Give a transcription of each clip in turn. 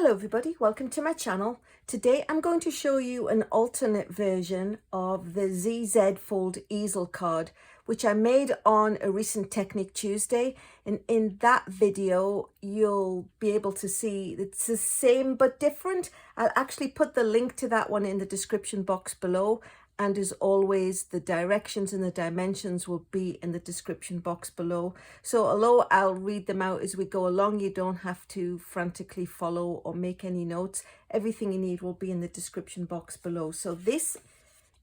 Hello everybody, welcome to my channel. Today I'm going to show you an alternate version of the ZZ Fold easel card, which I made on a recent Technique Tuesday, and in that video you'll be able to see it's the same but different. I'll actually put the link to that one in the description box below, and as always the directions and the dimensions will be in the description box below. So although I'll read them out as we go along, you don't have to frantically follow or make any notes. Everything you need will be in the description box below. So this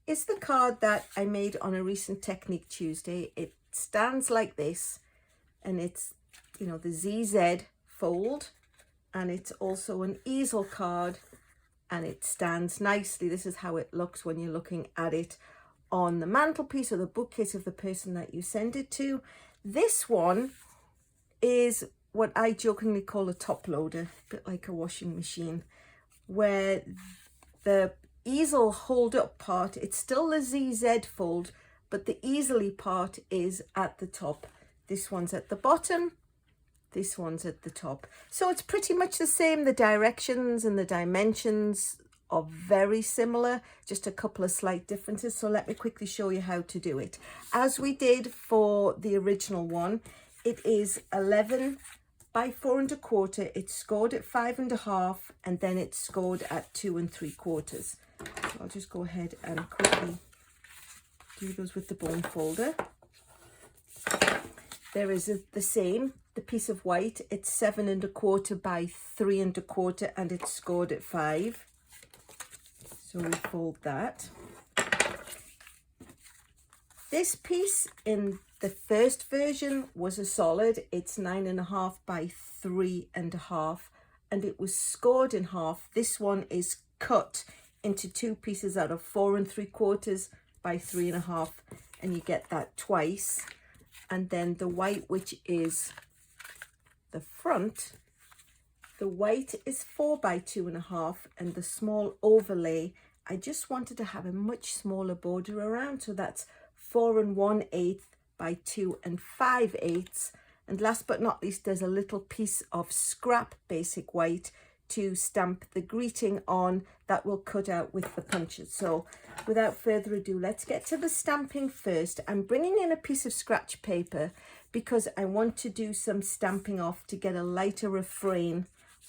is the card that I made on a recent Technique Tuesday. It stands like this, and it's, you know, the ZZ fold, and it's also an easel card, and it stands nicely. This is how it looks when you're looking at it on the mantelpiece or the bookcase of the person that you send it to. This one is what I jokingly call a top loader, a bit like a washing machine, where the easel hold up part, it's still the ZZ fold, but the easily part is at the top. This one's at the bottom, this one's at the top. So it's pretty much the same. The directions and the dimensions are very similar, just a couple of slight differences. So let me quickly show you how to do it. As we did for the original one, it is 11 by 4 1/4. It's scored at 5 1/2, and then it's scored at 2 3/4. So I'll just go ahead and quickly do those with the bone folder. There is the same, the piece of white, it's 7 1/4 by 3 1/4, and it's scored at 5. So we fold that. This piece in the first version was a solid. It's 9 1/2 by 3 1/2, and it was scored in half. This one is cut into two pieces out of 4 3/4 by 3 1/2, and you get that twice. And then the white, which is the front, the white is 4 by 2 1/2, and the small overlay, I just wanted to have a much smaller border around, so that's 4 1/8 by 2 5/8. And last but not least, there's a little piece of scrap basic white to stamp the greeting on that will cut out with the punches. So without further ado, let's get to the stamping first. I'm bringing in a piece of scratch paper because I want to do some stamping off to get a lighter refrain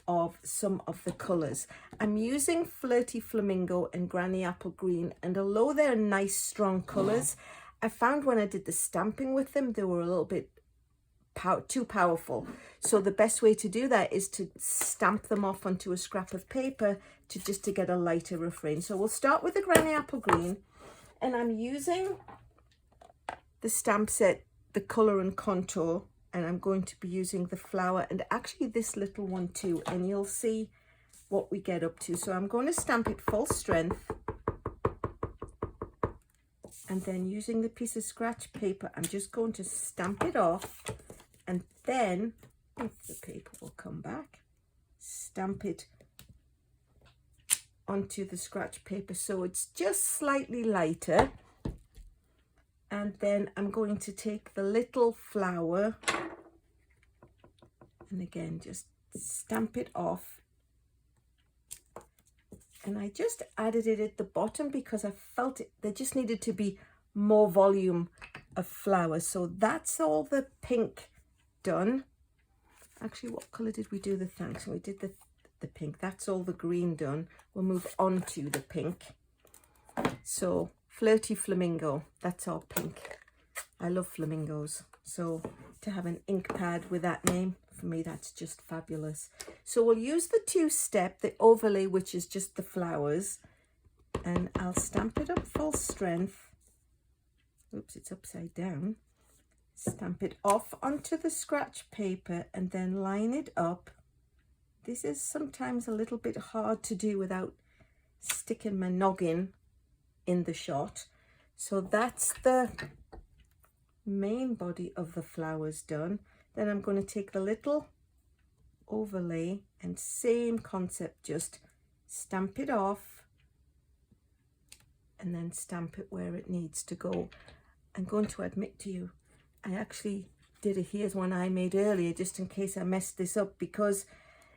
of some of the colors. I'm using Flirty Flamingo and Granny Apple Green, and although they're nice strong colors, I found when I did the stamping with them they were a little bit too powerful. So the best way to do that is to stamp them off onto a scrap of paper to get a lighter refrain. So we'll start with the Granny Apple Green, and I'm using the stamp set, the Color and Contour, and I'm going to be using the flower and actually this little one too, and you'll see what we get up to. So I'm going to stamp it full strength, and then using the piece of scratch paper I'm just going to stamp it off, and then if the paper will come back, stamp it onto the scratch paper so it's just slightly lighter. And then I'm going to take the little flower and again just stamp it off, and I just added it at the bottom because I felt there just needed to be more volume of flower. So that's all the pink done. Actually, what color did we do the thanks? We did the pink. That's all the green done. We'll move on to the pink. So Flirty Flamingo, that's our pink. I love flamingos, so to have an ink pad with that name, for me that's just fabulous. So we'll use the two-step, the overlay, which is just the flowers, and I'll stamp it up full strength. Oops, it's upside down. Stamp it off onto the scratch paper and then line it up. This is sometimes a little bit hard to do without sticking my noggin in the shot. So that's the main body of the flowers done. Then I'm going to take the little overlay and same concept, just stamp it off and then stamp it where it needs to go. I'm going to admit to you, I actually did here's one I made earlier just in case I messed this up, because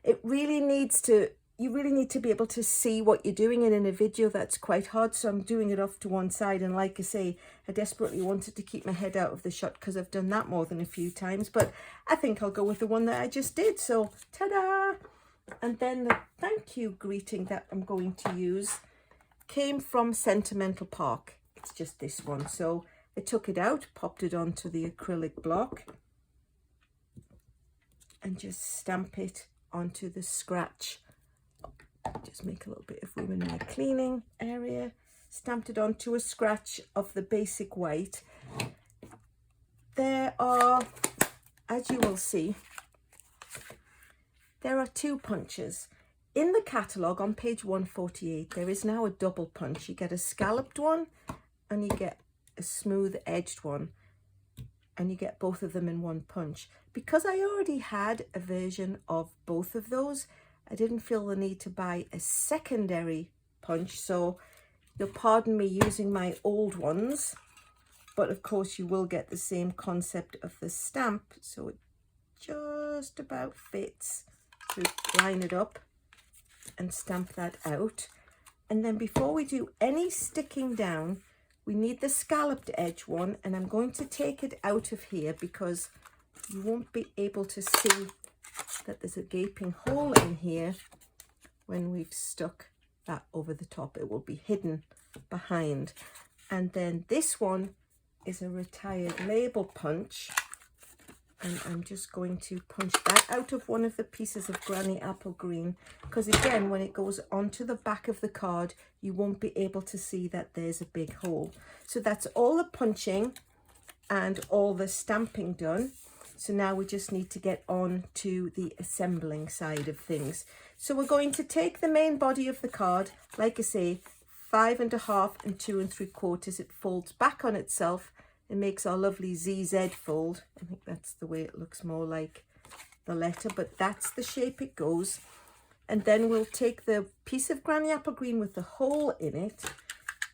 it really needs to you really need to be able to see what you're doing, and in a video that's quite hard, so I'm doing it off to one side. And like I say, I desperately wanted to keep my head out of the shot because I've done that more than a few times, but I think I'll go with the one that I just did. So ta-da! And then the thank you greeting that I'm going to use came from Sentimental Park. It's just this one. So I took it out, popped it onto the acrylic block, and just stamp it onto the scratch. Just make a little bit of room in my cleaning area. Stamped it onto a scratch of the basic white. There are, as you will see, there are 2 punches. In the catalogue on page 148, there is now a double punch. You get a scalloped one and you get a smooth edged one, and you get both of them in one punch. Because I already had a version of both of those, I didn't feel the need to buy a secondary punch, so you'll pardon me using my old ones, but of course you will get the same concept of the stamp, so it just about fits. So line it up and stamp that out. And then before we do any sticking down, we need the scalloped edge one, and I'm going to take it out of here because you won't be able to see that there's a gaping hole in here when we've stuck that over the top. It will be hidden behind. And then this one is a retired label punch, and I'm just going to punch that out of one of the pieces of Granny Apple Green, because again, when it goes onto the back of the card, you won't be able to see that there's a big hole. So that's all the punching and all the stamping done. So now we just need to get on to the assembling side of things. So we're going to take the main body of the card, like I say, 5 1/2 and 2 3/4. It folds back on itself. It makes our lovely ZZ fold. I think that's the way it looks more like the letter, but that's the shape it goes. And then we'll take the piece of Granny Apple Green with the hole in it,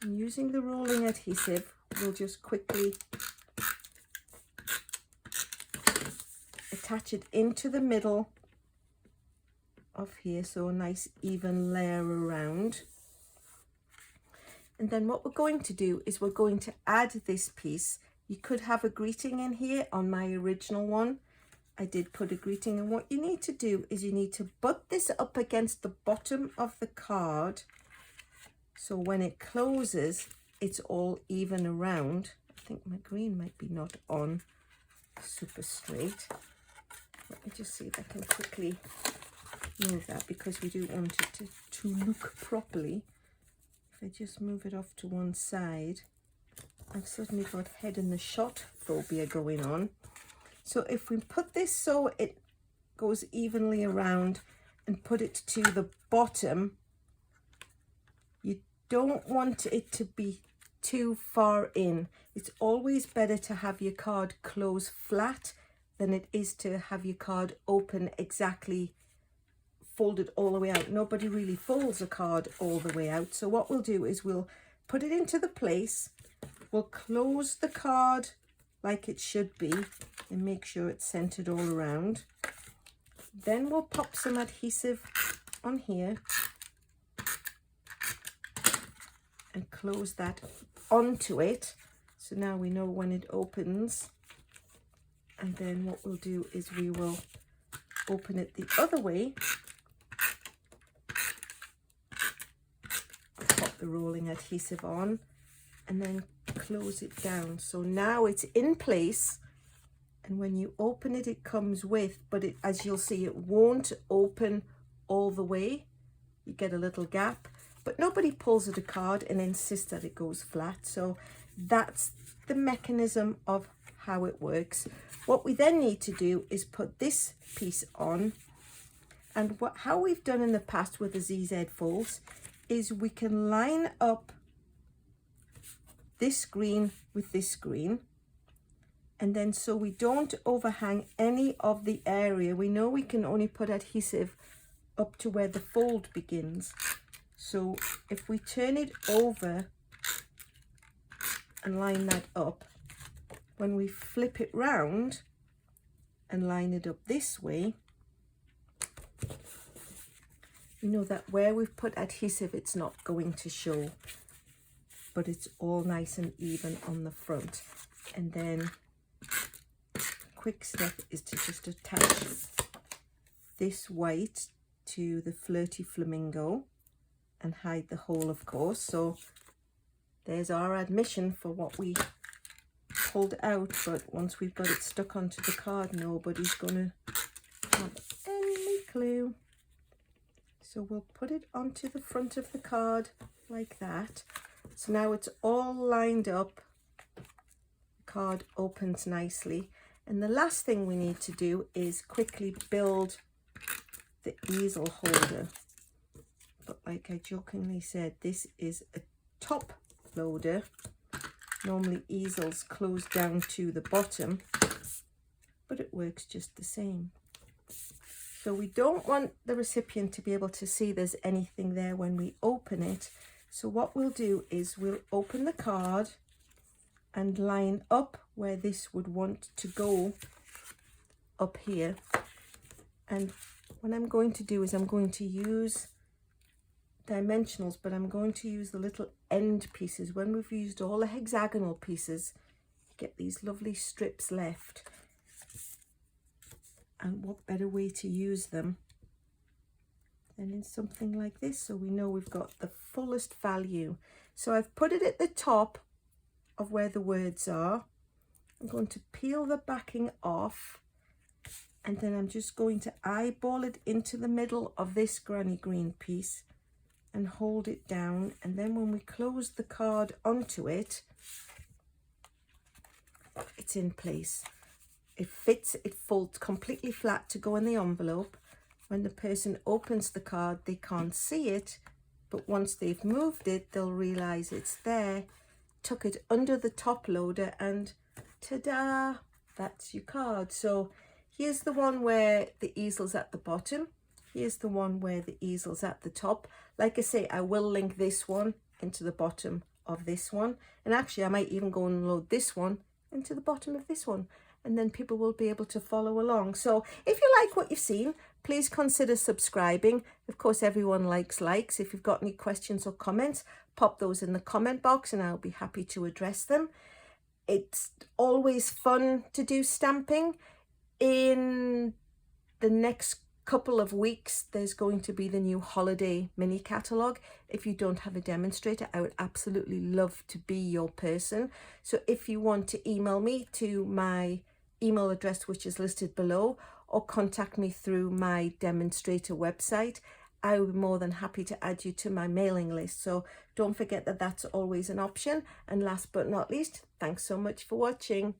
and using the rolling adhesive, we'll just quickly attach it into the middle of here, so a nice even layer around. And then what we're going to do is we're going to add this piece. You could have a greeting in here. On my original one, I did put a greeting, and what you need to do is you need to butt this up against the bottom of the card, so when it closes, it's all even around. I think my green might be not on super straight. Let me just see if I can quickly move that, because we do want it to look properly. If I just move it off to one side, I've suddenly got head in the shot phobia going on. So if we put this so it goes evenly around and put it to the bottom, you don't want it to be too far in. It's always better to have your card close flat than it is to have your card open exactly folded all the way out. Nobody really folds a card all the way out. So what we'll do is we'll put it into the place, we'll close the card like it should be and make sure it's centered all around. Then we'll pop some adhesive on here and close that onto it. So now we know when it opens. And then what we'll do is we will open it the other way. Pop the rolling adhesive on and then close it down. So now it's in place, and when you open it, it comes with, but it, as you'll see, it won't open all the way. You get a little gap, but nobody pulls at a card and insists that it goes flat. So that's the mechanism of how it works. What we then need to do is put this piece on, and how we've done in the past with the ZZ folds is we can line up this green with this green, and then so we don't overhang any of the area. We know we can only put adhesive up to where the fold begins. So if we turn it over and line that up, when we flip it round and line it up this way, you know that where we've put adhesive, it's not going to show, but it's all nice and even on the front. And then quick step is to just attach this white to the Flirty Flamingo and hide the hole, of course. So there's our admission for what we pulled out, but once we've got it stuck onto the card, nobody's gonna have any clue. So we'll put it onto the front of the card like that. So now it's all lined up. The card opens nicely. And the last thing we need to do is quickly build the easel holder. But like I jokingly said, this is a top loader. Normally easels close down to the bottom, but it works just the same. So we don't want the recipient to be able to see there's anything there when we open it. So what we'll do is we'll open the card and line up where this would want to go up here. And what I'm going to do is I'm going to use dimensionals, but I'm going to use the little end pieces. When we've used all the hexagonal pieces, you get these lovely strips left. And what better way to use them than in something like this, so we know we've got the fullest value. So I've put it at the top of where the words are. I'm going to peel the backing off, and then I'm just going to eyeball it into the middle of this granny green piece and hold it down. And then when we close the card onto it, it's in place. It fits, it folds completely flat to go in the envelope. When the person opens the card, they can't see it, but once they've moved it, they'll realize it's there. Tuck it under the top loader and ta-da, that's your card. So here's the one where the easel's at the bottom. Here's the one where the easel's at the top. Like I say, I will link this one into the bottom of this one. And actually, I might even go and load this one into the bottom of this one. And then people will be able to follow along. So if you like what you've seen, please consider subscribing. Of course, everyone likes likes. If you've got any questions or comments, pop those in the comment box and I'll be happy to address them. It's always fun to do stamping. In the next couple of weeks, there's going to be the new holiday mini catalogue. If you don't have a demonstrator, I would absolutely love to be your person. So if you want to email me to my email address, which is listed below, or contact me through my demonstrator website, I would be more than happy to add you to my mailing list. So don't forget that that's always an option. And last but not least, thanks so much for watching.